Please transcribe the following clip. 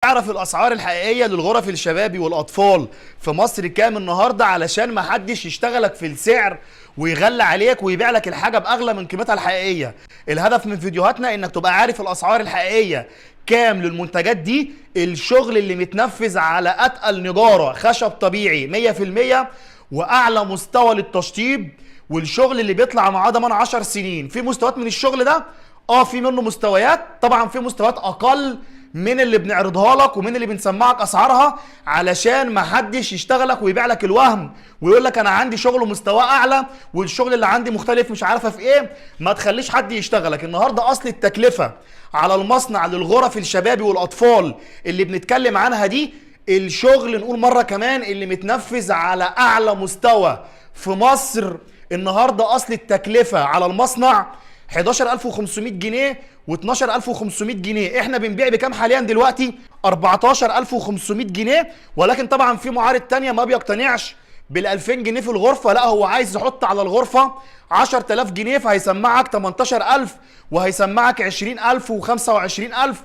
تعرف الاسعار الحقيقيه للغرف الشبابي والاطفال في مصر كام النهارده، علشان ما حدش يشتغلك في السعر ويغلى عليك ويبيع لك الحاجه باغلى من قيمتها الحقيقيه. الهدف من فيديوهاتنا انك تبقى عارف الاسعار الحقيقيه كام للمنتجات دي، الشغل اللي متنفذ على اتقل نجاره خشب طبيعي 100% واعلى مستوى للتشطيب، والشغل اللي بيطلع معاه ضمان 10 سنين. في مستويات من الشغل ده في منه مستويات، طبعا في مستويات اقل من اللي بنعرضها لك ومن اللي بنسمعك اسعارها، علشان ما حدش يشتغلك ويبيع لك الوهم ويقول لك انا عندي شغل مستواه اعلى والشغل اللي عندي مختلف مش عارفه في ايه. ما تخليش حد يشتغلك. النهارده اصل التكلفه على المصنع للغرف الشبابي والاطفال اللي بنتكلم عنها دي، الشغل نقول مره كمان اللي متنفذ على اعلى مستوى في مصر النهارده، اصل التكلفه على المصنع 11500 جنيه و12500 جنيه. احنا بنبيع بكام حاليا دلوقتي؟ 14500 جنيه. ولكن طبعا في معارض تانية ما بيقتنعش بال 2000 جنيه في الغرفه، لا هو عايز يحط على الغرفه 10000 جنيه، فهيسمعك 18000 وهيسمعك 20000 و25000.